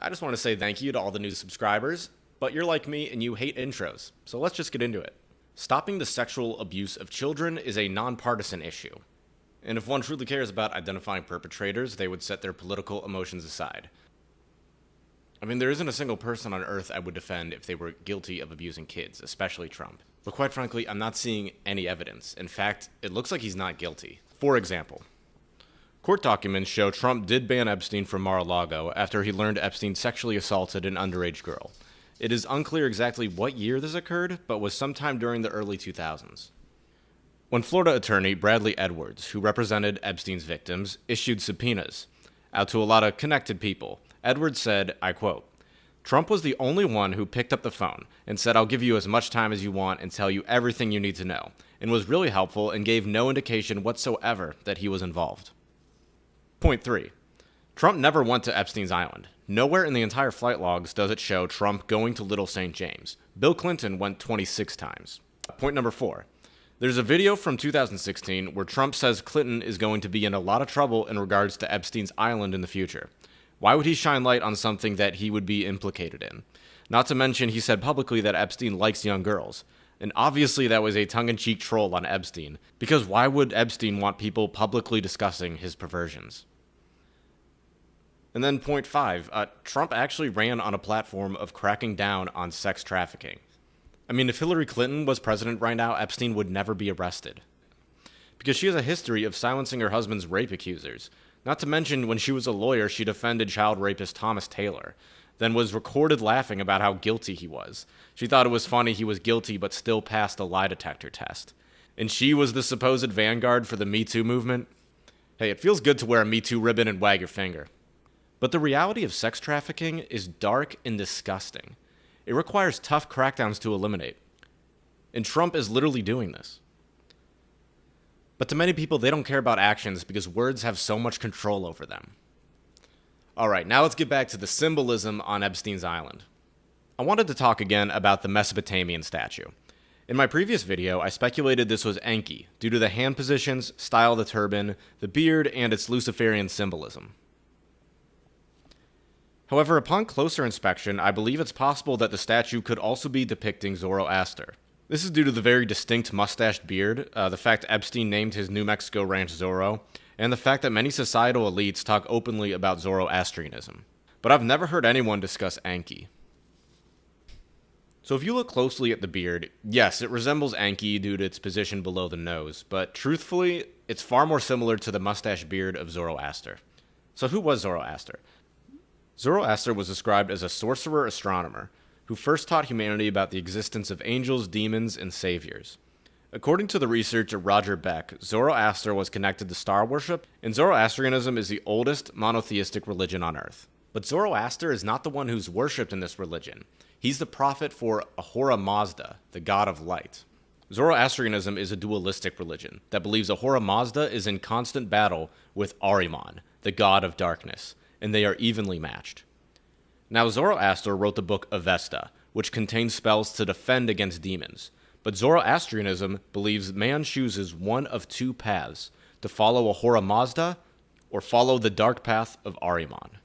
I just want to say thank you to all the new subscribers, but you're like me and you hate intros, so let's just get into it. Stopping the sexual abuse of children is a nonpartisan issue. And if one truly cares about identifying perpetrators, they would set their political emotions aside. I mean, there isn't a single person on earth I would defend if they were guilty of abusing kids, especially Trump. But quite frankly, I'm not seeing any evidence. In fact, it looks like he's not guilty. For example, court documents show Trump did ban Epstein from Mar-a-Lago after he learned Epstein sexually assaulted an underage girl. It is unclear exactly what year this occurred, but was sometime during the early 2000s. When Florida attorney Bradley Edwards, who represented Epstein's victims, issued subpoenas out to a lot of connected people, Edwards said, I quote, "Trump was the only one who picked up the phone and said, 'I'll give you as much time as you want and tell you everything you need to know,' and was really helpful and gave no indication whatsoever that he was involved." Point 3. Trump never went to Epstein's island. Nowhere in the entire flight logs does it show Trump going to Little St. James. Bill Clinton went 26 times. Point number 4. There's a video from 2016 where Trump says Clinton is going to be in a lot of trouble in regards to Epstein's island in the future. Why would he shine light on something that he would be implicated in? Not to mention he said publicly that Epstein likes young girls. And obviously that was a tongue-in-cheek troll on Epstein, because why would Epstein want people publicly discussing his perversions? And then point 5, Trump actually ran on a platform of cracking down on sex trafficking. I mean, if Hillary Clinton was president right now, Epstein would never be arrested. Because she has a history of silencing her husband's rape accusers. Not to mention, when she was a lawyer, she defended child rapist Thomas Taylor, then was recorded laughing about how guilty he was. She thought it was funny he was guilty but still passed a lie detector test. And she was the supposed vanguard for the Me Too movement. Hey, it feels good to wear a Me Too ribbon and wag your finger. But the reality of sex trafficking is dark and disgusting. It requires tough crackdowns to eliminate. And Trump is literally doing this. But to many people, they don't care about actions because words have so much control over them. Alright, now let's get back to the symbolism on Epstein's island. I wanted to talk again about the Mesopotamian statue. In my previous video, I speculated this was Enki, due to the hand positions, style of the turban, the beard, and its Luciferian symbolism. However, upon closer inspection, I believe it's possible that the statue could also be depicting Zoroaster. This is due to the very distinct mustached beard, the fact Epstein named his New Mexico ranch Zorro, and the fact that many societal elites talk openly about Zoroastrianism. But I've never heard anyone discuss Enki. So if you look closely at the beard, yes, it resembles Enki due to its position below the nose, but truthfully, it's far more similar to the mustached beard of Zoroaster. So who was Zoroaster? Zoroaster was described as a sorcerer-astronomer who first taught humanity about the existence of angels, demons, and saviors. According to the researcher Roger Beck, Zoroaster was connected to star worship, and Zoroastrianism is the oldest monotheistic religion on Earth. But Zoroaster is not the one who's worshipped in this religion. He's the prophet for Ahura Mazda, the god of light. Zoroastrianism is a dualistic religion that believes Ahura Mazda is in constant battle with Ahriman, the god of darkness, and they are evenly matched. Now, Zoroaster wrote the book Avesta, which contains spells to defend against demons, but Zoroastrianism believes man chooses one of two paths, to follow Ahura Mazda or follow the dark path of Ahriman.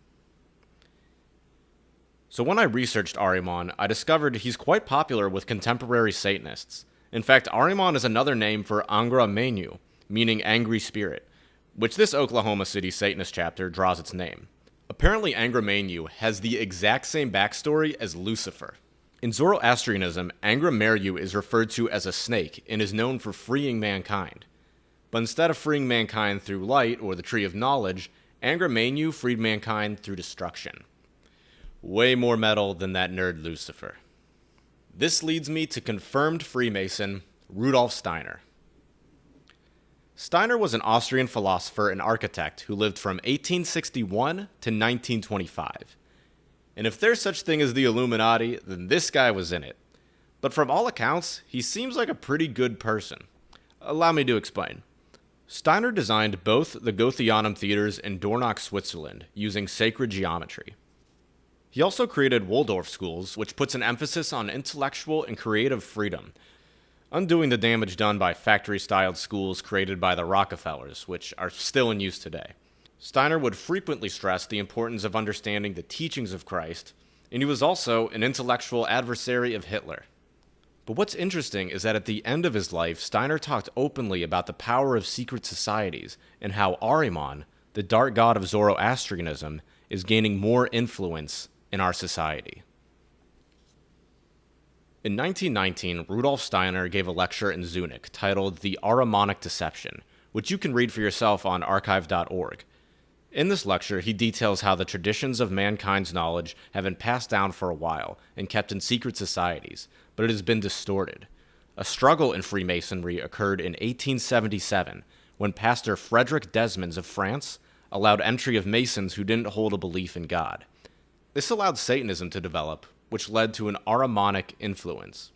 So when I researched Ahriman, I discovered he's quite popular with contemporary Satanists. In fact, Ahriman is another name for Angra Mainyu, meaning angry spirit, which this Oklahoma City Satanist chapter draws its name. Apparently, Angra Mainyu has the exact same backstory as Lucifer. In Zoroastrianism, Angra Mainyu is referred to as a snake and is known for freeing mankind. But instead of freeing mankind through light or the tree of knowledge, Angra Mainyu freed mankind through destruction. Way more metal than that nerd Lucifer. This leads me to confirmed Freemason Rudolf Steiner. Steiner was an Austrian philosopher and architect who lived from 1861 to 1925. And if there's such thing as the Illuminati, then this guy was in it. But from all accounts, he seems like a pretty good person. Allow me to explain. Steiner designed both the Goetheanum theaters in Dornach, Switzerland, using sacred geometry. He also created Waldorf schools, which puts an emphasis on intellectual and creative freedom, undoing the damage done by factory-styled schools created by the Rockefellers, which are still in use today. Steiner would frequently stress the importance of understanding the teachings of Christ, and he was also an intellectual adversary of Hitler. But what's interesting is that at the end of his life, Steiner talked openly about the power of secret societies and how Ahriman, the dark god of Zoroastrianism, is gaining more influence in our society. In 1919, Rudolf Steiner gave a lecture in Zurich titled The Ahrimanic Deception, which you can read for yourself on archive.org. In this lecture, he details how the traditions of mankind's knowledge have been passed down for a while and kept in secret societies, but it has been distorted. A struggle in Freemasonry occurred in 1877 when Pastor Frederick Desmonds of France allowed entry of Masons who didn't hold a belief in God. This allowed Satanism to develop, which led to an Ahrimanic influence.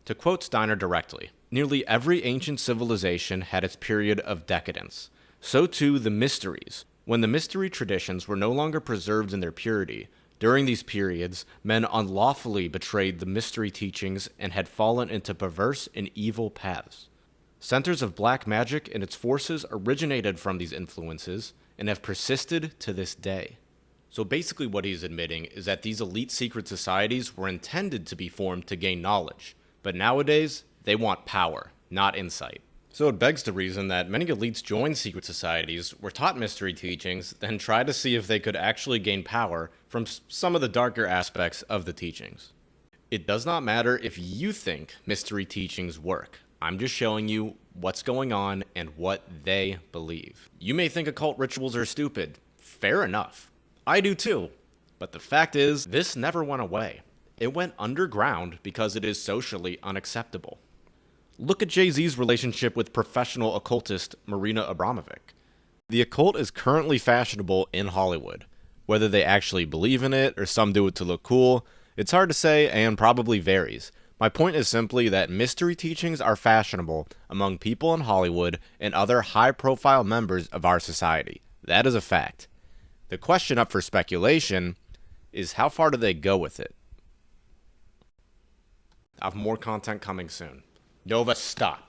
To quote Steiner directly, nearly every ancient civilization had its period of decadence. So too the mysteries. When the mystery traditions were no longer preserved in their purity, during these periods, men unlawfully betrayed the mystery teachings and had fallen into perverse and evil paths. Centers of black magic and its forces originated from these influences and have persisted to this day. So basically what he's admitting is that these elite secret societies were intended to be formed to gain knowledge, but nowadays they want power, not insight. So it begs to reason that many elites joined secret societies, were taught mystery teachings, then tried to see if they could actually gain power from some of the darker aspects of the teachings. It does not matter if you think mystery teachings work. I'm just showing you what's going on and what they believe. You may think occult rituals are stupid. Fair enough. I do too. But the fact is, this never went away. It went underground because it is socially unacceptable. Look at Jay-Z's relationship with professional occultist Marina Abramovic. The occult is currently fashionable in Hollywood. Whether they actually believe in it or some do it to look cool, it's hard to say and probably varies. My point is simply that mystery teachings are fashionable among people in Hollywood and other high-profile members of our society. That is a fact. The question up for speculation is how far do they go with it? I have more content coming soon. Nova, stop.